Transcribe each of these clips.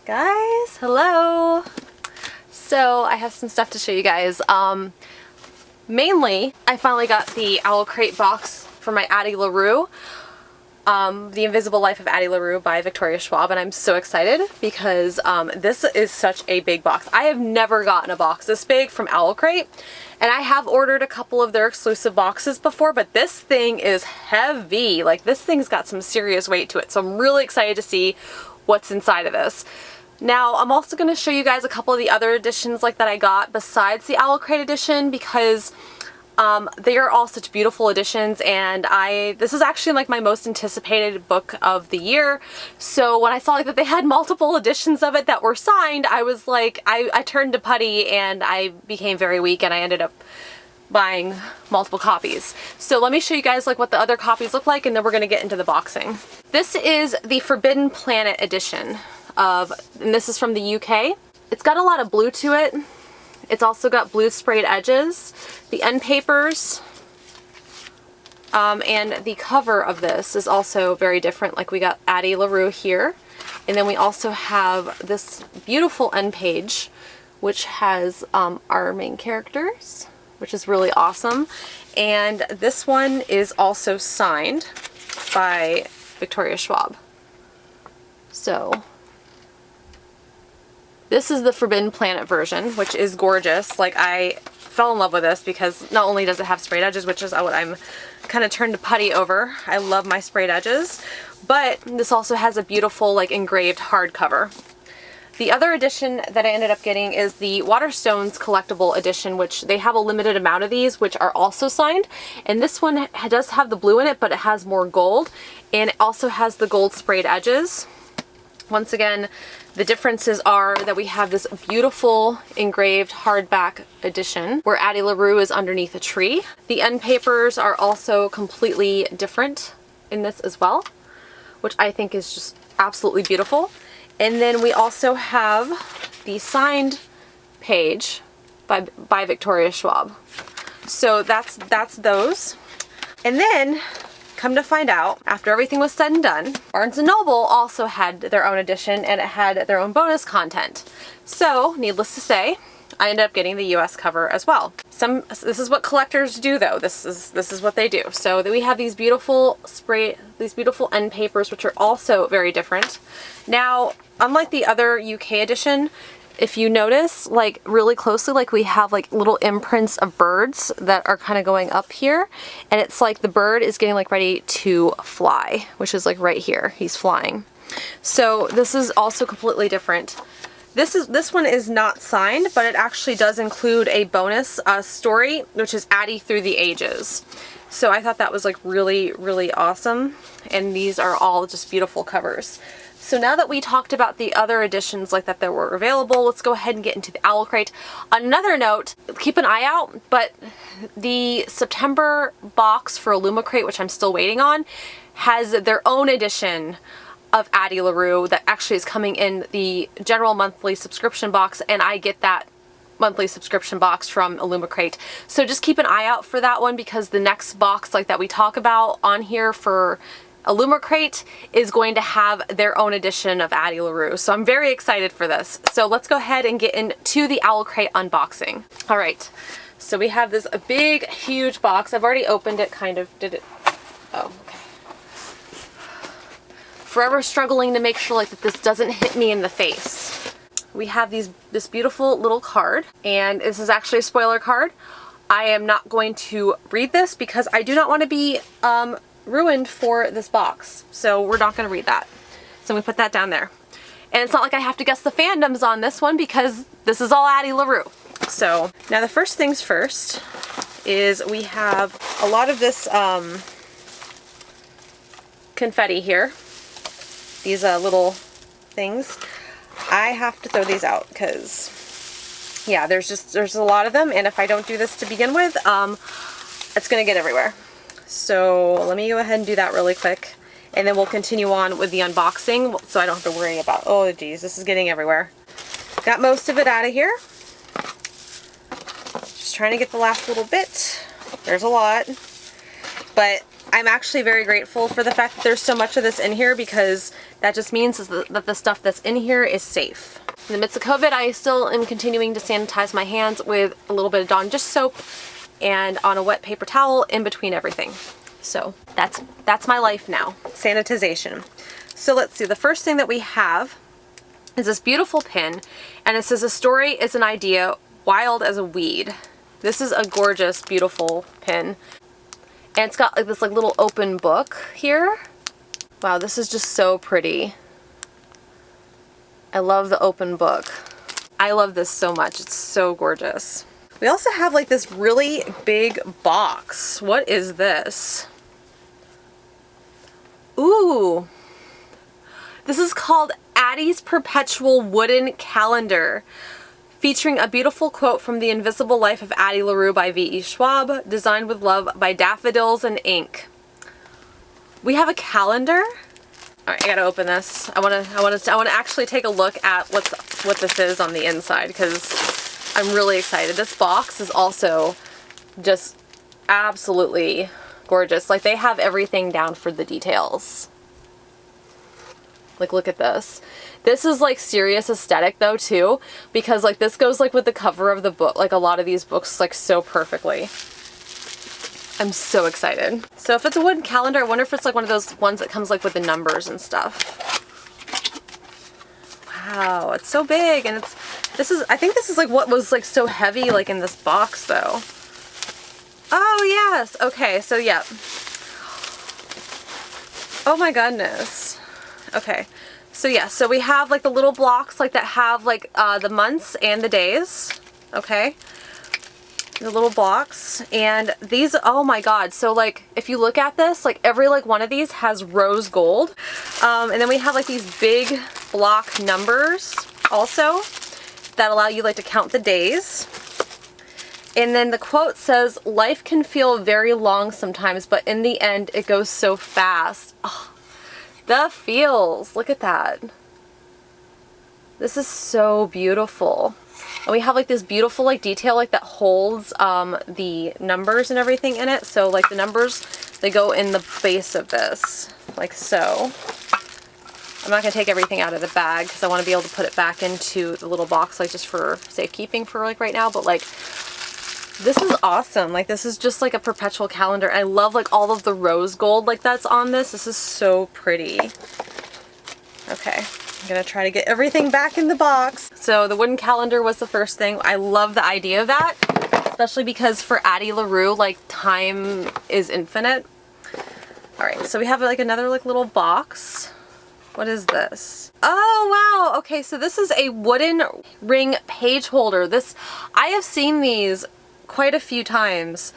Guys, hello. So I have some stuff to show you guys. Mainly, I finally got the Owlcrate box for my Addie Larue, The Invisible Life of Addie Larue by Victoria Schwab, and I'm so excited because this is such a big box. I have never gotten a box this big from Owlcrate, and I have ordered a couple of their exclusive boxes before, but this thing is heavy. Like, this thing's got some serious weight to it, so I'm really excited to see what's inside of this. Now, I'm also going to show you guys a couple of the other editions like that I got besides the Owlcrate edition, because they are all such beautiful editions, and this is actually like my most anticipated book of the year. So when I saw like that they had multiple editions of it that were signed, I was like, I turned to putty and I became very weak, and I ended up buying multiple copies. So let me show you guys like what the other copies look like, and then we're going to get into the boxing. This is the Forbidden Planet edition and this is from the UK. It's got a lot of blue to it. It's also got blue sprayed edges, the end papers, and the cover of this is also very different. Like, we got Addie Larue here, and then we also have this beautiful end page which has our main characters, which is really awesome. And this one is also signed by Victoria Schwab. So this is the Forbidden Planet version, which is gorgeous. Like, I fell in love with this because not only does it have sprayed edges, which is what I'm kind of turned to putty over. I love my sprayed edges, but this also has a beautiful like engraved hardcover. The other edition that I ended up getting is the Waterstones collectible edition, which they have a limited amount of these, which are also signed. And this one does have the blue in it, but it has more gold, and it also has the gold sprayed edges. Once again, the differences are that we have this beautiful engraved hardback edition where Addie Larue is underneath a tree. The end papers are also completely different in this as well, which I think is just absolutely beautiful. And then we also have the signed page by Victoria Schwab. So that's those. And then, come to find out, after everything was said and done, Barnes & Noble also had their own edition, and it had their own bonus content. So, needless to say, I ended up getting the US cover as well. This is what collectors do, though. This is what they do. So we have these beautiful end papers, which are also very different. Now, unlike the other UK edition, if you notice, like, really closely, like, we have like little imprints of birds that are kind of going up here, and it's like the bird is getting like ready to fly, which is like right here. He's flying. So this is also completely different. This one is not signed, but it actually does include a bonus story, which is Addie Through the Ages. So I thought that was like really, really awesome, and these are all just beautiful covers. So now that we talked about the other editions like that were available, let's go ahead and get into the Owlcrate. On another note, keep an eye out, but the September box for Illumicrate, which I'm still waiting on, has their own edition of Addie Larue that actually is coming in the general monthly subscription box, and I get that monthly subscription box from Illumicrate. So just keep an eye out for that one, because the next box like that we talk about on here for Illumicrate is going to have their own edition of Addie Larue. So I'm very excited for this. So let's go ahead and get into the Owlcrate unboxing. All right, so we have this big, huge box. I've already opened it, kind of. Did it? Oh, okay. Forever struggling to make sure like that this doesn't hit me in the face. We have this beautiful little card, and this is actually a spoiler card. I am not going to read this because I do not want to be ruined for this box, so we're not going to read that. So I'm going to put that down there. And it's not like I have to guess the fandoms on this one because this is all Addie Larue. So now the first things first is we have a lot of this confetti here. These little things. I have to throw these out because, yeah, there's a lot of them, and if I don't do this to begin with, it's going to get everywhere. So let me go ahead and do that really quick, and then we'll continue on with the unboxing so I don't have to worry about, oh geez, this is getting everywhere. Got most of it out of here. Just trying to get the last little bit. There's a lot. But I'm actually very grateful for the fact that there's so much of this in here, because that just means that the stuff that's in here is safe. In the midst of COVID, I still am continuing to sanitize my hands with a little bit of Dawn dish soap and on a wet paper towel in between everything. So that's my life now, sanitization. So let's see, the first thing that we have is this beautiful pin, and it says, "A story is an idea, wild as a weed." This is a gorgeous, beautiful pin. And it's got like this like little open book here. Wow, this is just so pretty. I love the open book. I love this so much. It's so gorgeous. We also have like this really big box. What is this? Ooh. This is called Addie's Perpetual Wooden Calendar, featuring a beautiful quote from The Invisible Life of Addie Larue by veschwab, designed with love by daffodils and ink. We have a calendar. All right, I gotta open this. I wanna actually take a look at what this is on the inside, because I'm really excited. This box is also just absolutely gorgeous. Like, they have everything down for the details. Like, look at this. This is like serious aesthetic though too, because like this goes like with the cover of the book, like a lot of these books, like so perfectly. I'm so excited. So if it's a wooden calendar, I wonder if it's like one of those ones that comes like with the numbers and stuff. Wow, it's so big, and I think this is like what was like so heavy like in this box though. Oh yes, okay, so yeah. Oh my goodness. Okay, so yeah, so we have like the little blocks like that have like the months and the days, okay? The little blocks, and these, oh my god, so like if you look at this, like every like one of these has rose gold, and then we have like these big block numbers also that allow you like to count the days. And then the quote says, "Life can feel very long sometimes, but in the end it goes so fast." Oh, the feels, look at that. This is so beautiful. And we have like this beautiful like detail like that holds the numbers and everything in it. So like the numbers, they go in the base of this, like so. I'm not gonna take everything out of the bag because I want to be able to put it back into the little box, like just for safekeeping for like right now. But like, this is awesome. Like, this is just like a perpetual calendar. I love like all of the rose gold like that's on this. This is so pretty. Okay, I'm gonna try to get everything back in the box. So the wooden calendar was the first thing. I love the idea of that, especially because for Addie Larue, like time is infinite. All right, so we have like another like little box. What is this? Oh wow, okay, so this is a wooden ring page holder. I have seen these quite a few times,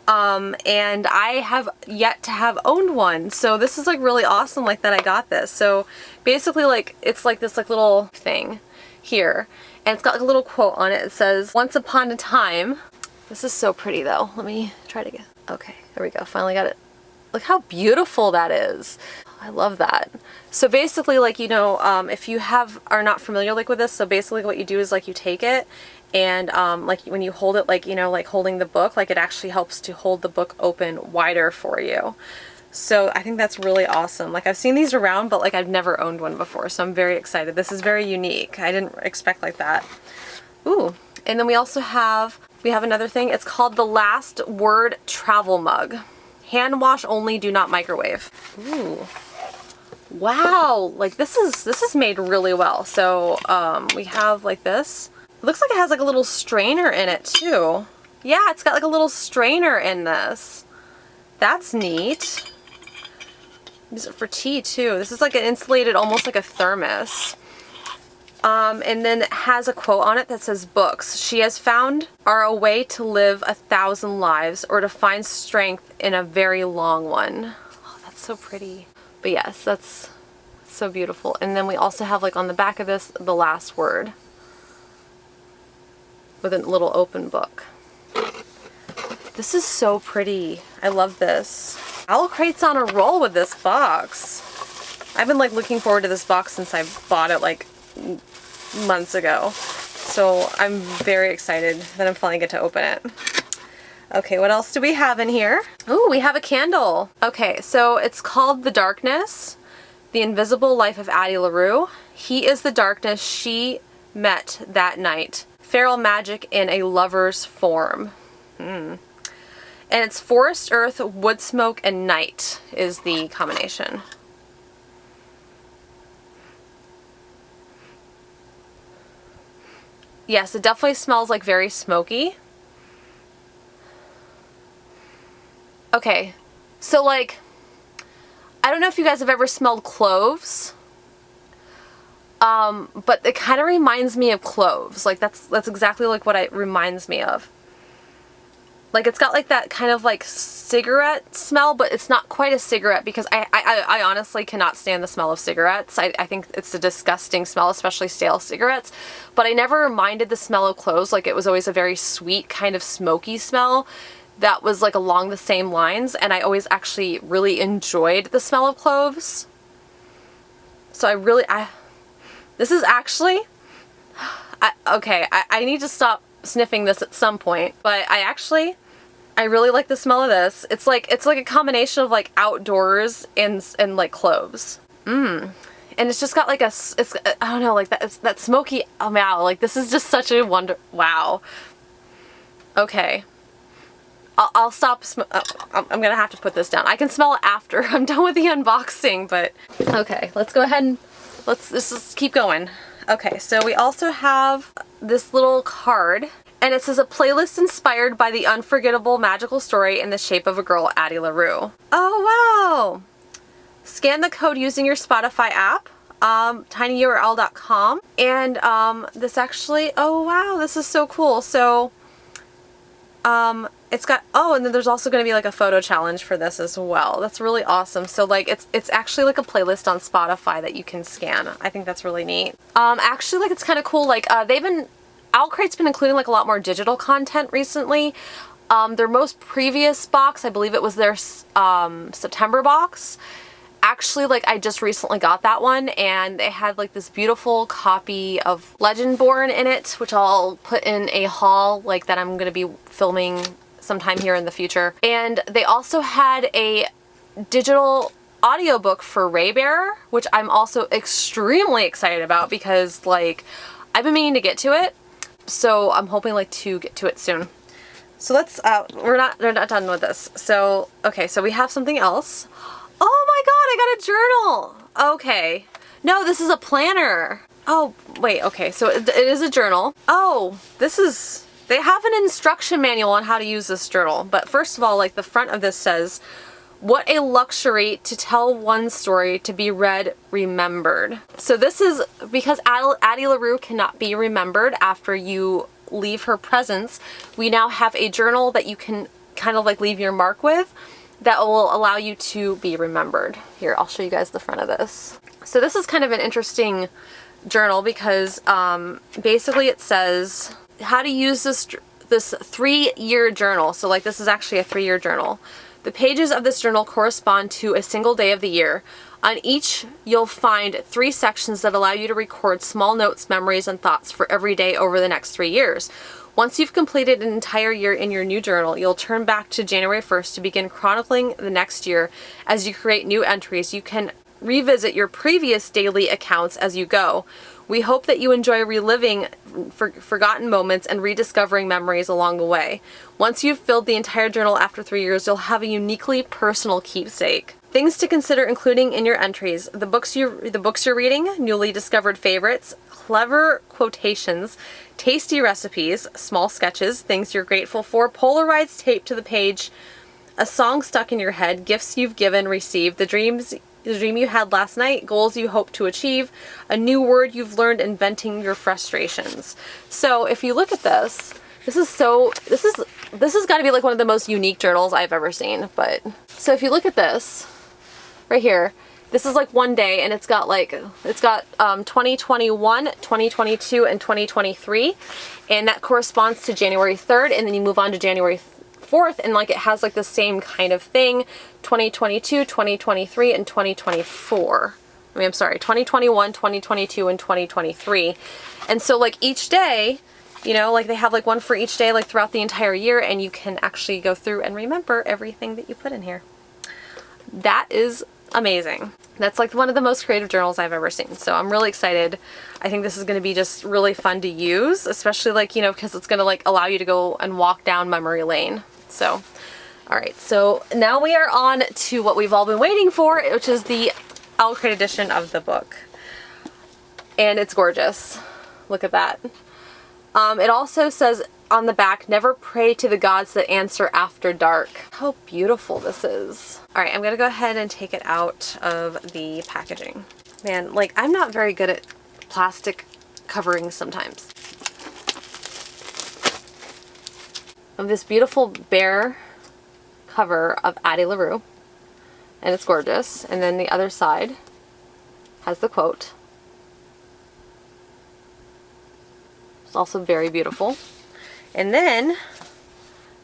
and I have yet to have owned one, so this is like really awesome like that I got this. So basically like it's like this like little thing here, and it's got like a little quote on it. It says, "Once upon a time." This is so pretty though. Let me try to get, okay, there we go, finally got it. Look how beautiful that is. I love that. So basically, like, you know, if you are not familiar like with this, so basically what you do is like you take it and like when you hold it, like, you know, like holding the book, like it actually helps to hold the book open wider for you. So I think that's really awesome. Like, I've seen these around, but like I've never owned one before, so I'm very excited. This is very unique. I didn't expect like that. Ooh, and then we have another thing. It's called the Last Word Travel Mug. Hand wash only, do not microwave. Ooh. Wow, like this is made really well. So we have like this. It looks like it has like a little strainer in it too. Yeah, it's got like a little strainer in this. That's neat. Use it for tea too. This is like an insulated, almost like a thermos. And then it has a quote on it that says, "Books she has found are a way to live 1,000 lives or to find strength in a very long one." Oh, that's so pretty. But yes, that's so beautiful. And then we also have like on the back of this, the last word with a little open book. This is so pretty. I love this. Owlcrate's on a roll with this box. I've been like looking forward to this box since I bought it like months ago. So I'm very excited that I'm finally get to open it. Okay, what else do we have in here? Ooh, we have a candle. Okay, so it's called The Darkness, The Invisible Life of Addie Larue. He is the darkness she met that night. Feral magic in a lover's form. And it's forest, earth, wood smoke, and night is the combination. Yes, it definitely smells like very smoky. Okay, so like, I don't know if you guys have ever smelled cloves, but it kind of reminds me of cloves. Like that's exactly like what it reminds me of. Like it's got like that kind of like cigarette smell, but it's not quite a cigarette because I honestly cannot stand the smell of cigarettes. I think it's a disgusting smell, especially stale cigarettes. But I never minded the smell of cloves. Like it was always a very sweet kind of smoky smell that was like along the same lines, and I always actually really enjoyed the smell of cloves. So this is actually, I need to stop sniffing this at some point, but I really like the smell of this. It's like a combination of like outdoors and like cloves. And it's just got like I don't know, like that smoky, oh wow, like this is just such a wow. Okay. I'll stop. I'm gonna have to put this down. I can smell it after I'm done with the unboxing, but okay, let's go ahead and let's just keep going. Okay, so we also have this little card, and it says a playlist inspired by the unforgettable magical story in the shape of a girl, Addie Larue. Oh wow! Scan the code using your Spotify app, tinyurl.com, and this actually, oh wow, this is so cool. So it's got, oh, and then there's also going to be like a photo challenge for this as well. That's really awesome. So like it's actually like a playlist on Spotify that you can scan. I think that's really neat. Actually, like it's kind of cool. Like Owlcrate's been including like a lot more digital content recently. Their most previous box, I believe it was their September box. Actually, like I just recently got that one, and they had like this beautiful copy of Legendborn in it, which I'll put in a haul like that I'm going to be filming sometime here in the future. And they also had a digital audiobook for Raybearer, which I'm also extremely excited about because like I've been meaning to get to it, so I'm hoping like to get to it soon. So let's they're not done with this. So okay, so we have something else. Oh my god, I got a journal! Okay. No, this is a planner. Oh, wait, okay, so it is a journal. Oh, they have an instruction manual on how to use this journal. But first of all, like the front of this says, what a luxury to tell one story to be read, remembered. So this is because Addie Larue cannot be remembered after you leave her presence. We now have a journal that you can kind of like leave your mark with, that will allow you to be remembered. Here, I'll show you guys the front of this. So this is kind of an interesting journal because basically it says how to use this 3-year journal. So like this is actually a 3-year journal. The pages of this journal correspond to a single day of the year. On each, you'll find 3 sections that allow you to record small notes, memories, and thoughts for every day over the next 3 years. Once you've completed an entire year in your new journal, you'll turn back to January 1st to begin chronicling the next year. As you create new entries, you can revisit your previous daily accounts as you go. We hope that you enjoy reliving forgotten moments and rediscovering memories along the way. Once you've filled the entire journal after 3 years, you'll have a uniquely personal keepsake. Things to consider including in your entries: the books you're reading, newly discovered favorites, clever quotations, tasty recipes, small sketches, things you're grateful for, Polaroids taped to the page, a song stuck in your head, gifts you've given, received, the dream you had last night, goals you hope to achieve, a new word you've learned, and venting your frustrations. So if you look at this, this has got to be like one of the most unique journals I've ever seen. But so if you look at this right here, this is like one day, and it's got 2021, 2022, and 2023, and that corresponds to January 3rd, and then you move on to January 4th, and like it has like the same kind of thing: 2022, 2023, and 2024. I mean, I'm sorry, 2021, 2022, and 2023. And so like each day You know, like they have like one for each day, like throughout the entire year, and you can actually go through and remember everything that you put in here. That is amazing. That's like one of the most creative journals I've ever seen. So I'm really excited. I think this is going to be just really fun to use, especially like, you know, because it's going to like allow you to go and walk down memory lane. So, all right. So now we are on to what we've all been waiting for, which is the Owlcrate edition of the book. And it's gorgeous. Look at that. It also says on the back, never pray to the gods that answer after dark. How beautiful this is. All right, I'm gonna go ahead and take it out of the packaging. Man, like I'm not very good at plastic coverings sometimes. Of this beautiful bear cover of Addie Larue, and it's gorgeous. And then the other side has the quote. It's also very beautiful. And then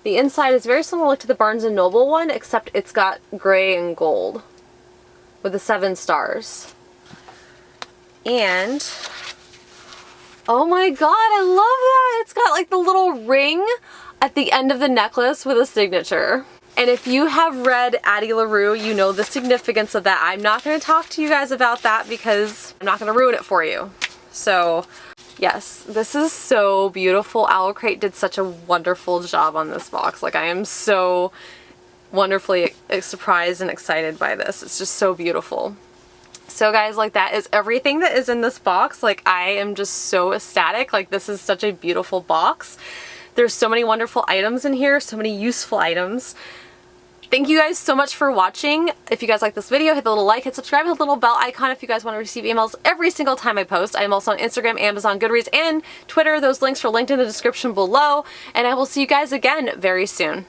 the inside is very similar to the Barnes & Noble one, except it's got gray and gold with the 7 stars. And oh my god, I love that! It's got like the little ring at the end of the necklace with a signature. And if you have read Addie Larue, you know the significance of that. I'm not going to talk to you guys about that because I'm not going to ruin it for you. So yes, this is so beautiful. Owlcrate did such a wonderful job on this box. Like I am so wonderfully surprised and excited by this. It's just so beautiful. So guys, like that is everything that is in this box. Like I am just so ecstatic. Like this is such a beautiful box. There's so many wonderful items in here, so many useful items. Thank you guys so much for watching. If you guys like this video, hit the little like, hit subscribe, hit the little bell icon if you guys want to receive emails every single time I post. I am also on Instagram, Amazon, Goodreads, and Twitter. Those links are linked in the description below. And I will see you guys again very soon.